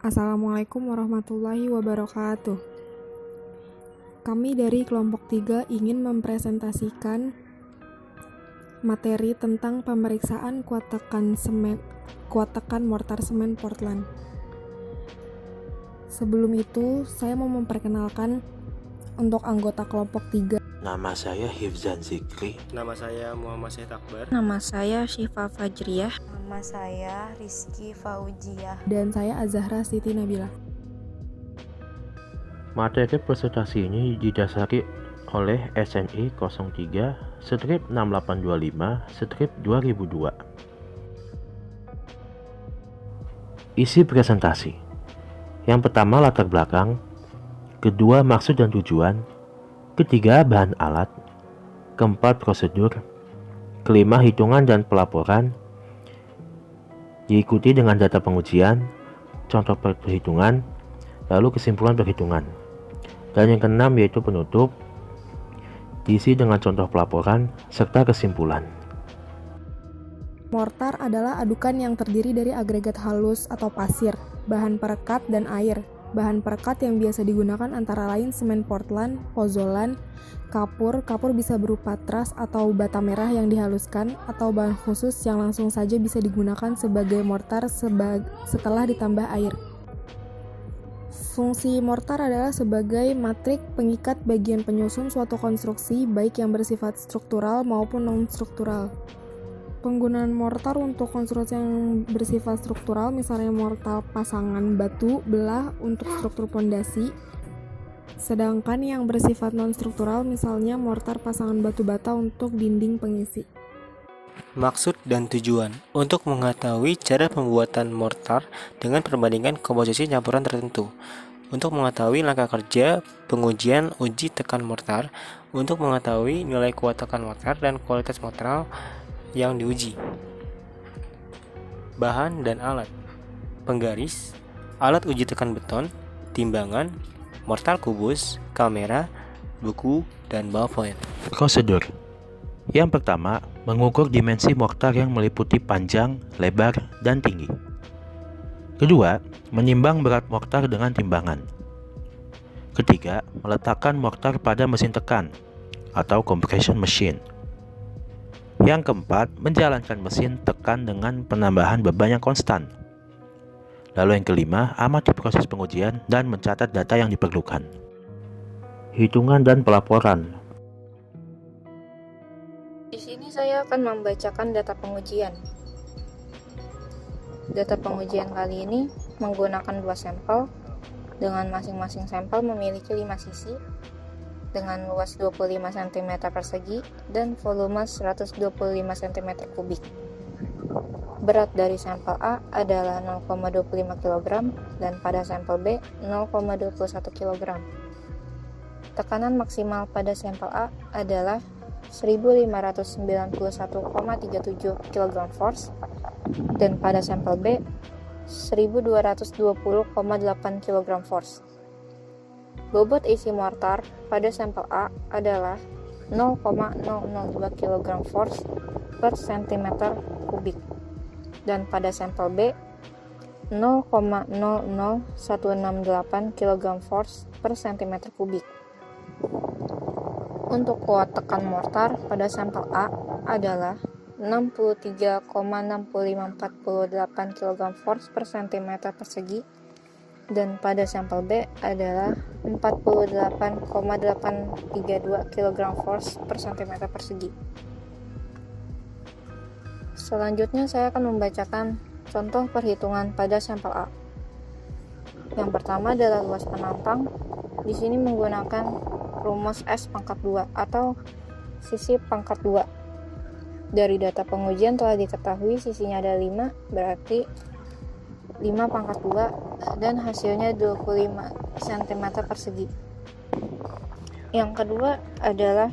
Assalamualaikum warahmatullahi wabarakatuh. Kami dari kelompok 3 ingin mempresentasikan materi tentang pemeriksaan kuat tekan mortar semen Portland. Sebelum itu, saya mau memperkenalkan untuk anggota kelompok 3. Nama saya Hifzan Zikri. Nama saya Muhammad Syed Akbar. Nama saya Syifa Fajriyah. Nama saya Rizky Faujiah. Dan saya Azahra Siti Nabila. Materi presentasi ini didasari oleh SNI 03-6825-2002. Isi presentasi. Yang pertama latar belakang, kedua maksud dan tujuan, ketiga bahan alat, keempat prosedur, kelima hitungan dan pelaporan, diikuti dengan data pengujian, contoh perhitungan, lalu kesimpulan perhitungan. Dan yang keenam yaitu penutup, diisi dengan contoh pelaporan, serta kesimpulan. Mortar adalah adukan yang terdiri dari agregat halus atau pasir, bahan perekat, dan air. Bahan perekat yang biasa digunakan antara lain semen Portland, pozolan, kapur bisa berupa tras atau bata merah yang dihaluskan, atau bahan khusus yang langsung saja bisa digunakan sebagai mortar setelah ditambah air. Fungsi mortar adalah sebagai matrik pengikat bagian penyusun suatu konstruksi, baik yang bersifat struktural maupun non-struktural. Penggunaan mortar untuk konstruksi yang bersifat struktural, misalnya mortar pasangan batu belah untuk struktur pondasi, sedangkan yang bersifat non-struktural, misalnya mortar pasangan batu bata untuk dinding pengisi. Maksud dan tujuan untuk mengetahui cara pembuatan mortar dengan perbandingan komposisi campuran tertentu. Untuk mengetahui langkah kerja pengujian uji tekan mortar, untuk mengetahui nilai kuat tekan mortar dan kualitas mortar yang diuji. Bahan dan alat: penggaris, alat uji tekan beton, timbangan, mortar kubus, kamera, buku, dan ballpoint. Prosedur. Yang pertama, mengukur dimensi mortar yang meliputi panjang, lebar, dan tinggi. Kedua, menimbang berat mortar dengan timbangan. Ketiga, meletakkan mortar pada mesin tekan atau compression machine. Yang keempat, menjalankan mesin tekan dengan penambahan beban yang konstan. Lalu yang kelima, amati proses pengujian dan mencatat data yang diperlukan. Hitungan dan pelaporan. Di sini saya akan membacakan data pengujian. Data pengujian kali ini menggunakan 2 sampel, dengan masing-masing sampel memiliki 5 sisi, dengan luas 25 cm persegi dan volume 125 cm kubik. Berat dari sampel A adalah 0,25 kg dan pada sampel B 0,21 kg. Tekanan maksimal pada sampel A adalah 1591,37 kg force dan pada sampel B 1220,8 kg force. Bobot isi mortar pada sampel A adalah 0,002 kg force per cm kubik dan pada sampel B 0,00168 kg force per cm kubik. Untuk kuat tekan mortar pada sampel A adalah 63,6548 kg force per cm persegi dan pada sampel B adalah 48,832 kg force per cm persegi. Selanjutnya saya akan membacakan contoh perhitungan pada sampel A. Yang pertama adalah luas penantang. Di sini menggunakan rumus S pangkat 2 atau sisi pangkat 2. Dari data pengujian telah diketahui sisinya ada 5, berarti 5 pangkat 2 dan hasilnya 25 cm persegi. Yang kedua adalah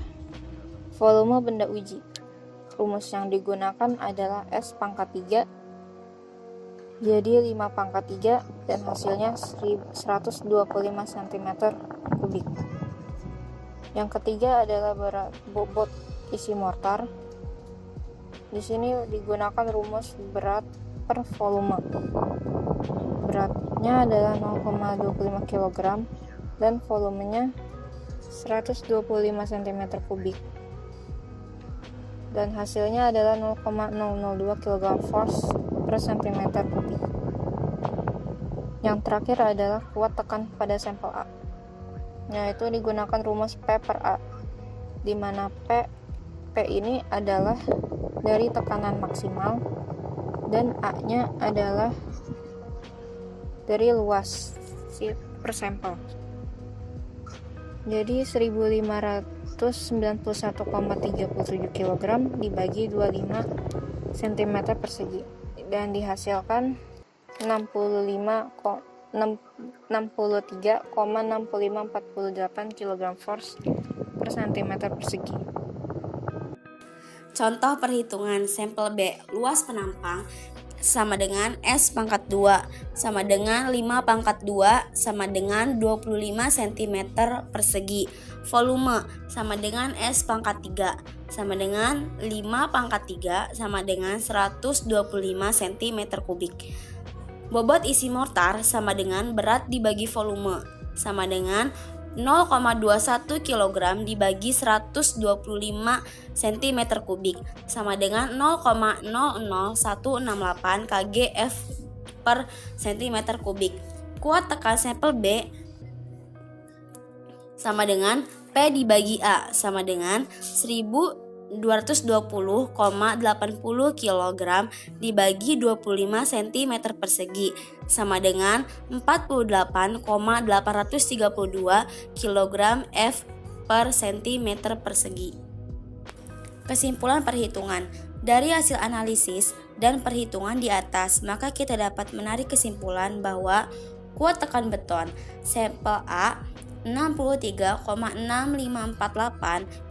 volume benda uji. Rumus yang digunakan adalah S pangkat 3, jadi 5 pangkat 3 dan hasilnya 125 cm kubik. Yang ketiga adalah bobot isi mortar. Di sini digunakan rumus berat per volume. Berat beratnya adalah 0,25 kg dan volumenya 125 cm3 dan hasilnya adalah 0,002 kg force per cm3. Yang terakhir adalah kuat tekan pada sampel A, yaitu digunakan rumus P per A, di mana P ini adalah dari tekanan maksimal dan A-nya adalah dari luas per sampel. Jadi 1591,37 kg dibagi 25 cm persegi dan dihasilkan 63,6548 kg force per cm persegi. Contoh perhitungan sampel B luas penampang sama dengan S pangkat 2 sama dengan 5 pangkat 2 sama dengan 25 cm persegi. Volume sama dengan S pangkat 3 sama dengan 5 pangkat 3 sama dengan 125 cm3. Bobot isi mortar sama dengan berat dibagi volume sama dengan 0,21 kg dibagi 125 cm3 sama dengan 0,00168 kgf per cm3. Kuat tekan sampel B sama dengan P dibagi A sama dengan 1220,80 kg dibagi 25 cm persegi sama dengan 48,832 kg F per cm persegi. Kesimpulan perhitungan. Dari hasil analisis dan perhitungan di atas, maka kita dapat menarik kesimpulan bahwa kuat tekan beton sampel A 63,6548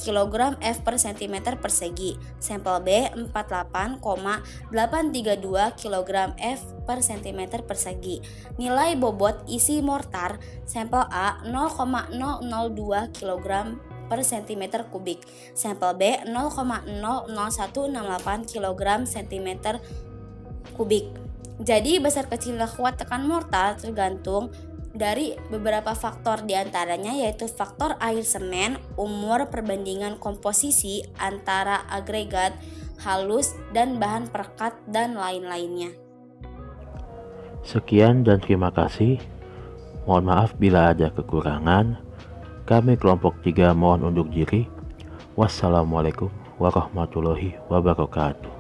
kg F per cm persegi, sampel B 48,832 kg F per cm persegi. Nilai bobot isi mortar sampel A 0,002 kg per cm3, sampel B 0,00168 kg cm3. Jadi besar kecilnya kuat tekan mortar tergantung dari beberapa faktor, diantaranya yaitu faktor air semen, umur, perbandingan komposisi antara agregat, halus, dan bahan perekat, dan lain-lainnya. Sekian dan terima kasih. Mohon maaf bila ada kekurangan. Kami kelompok 3 mohon undur diri. Wassalamualaikum warahmatullahi wabarakatuh.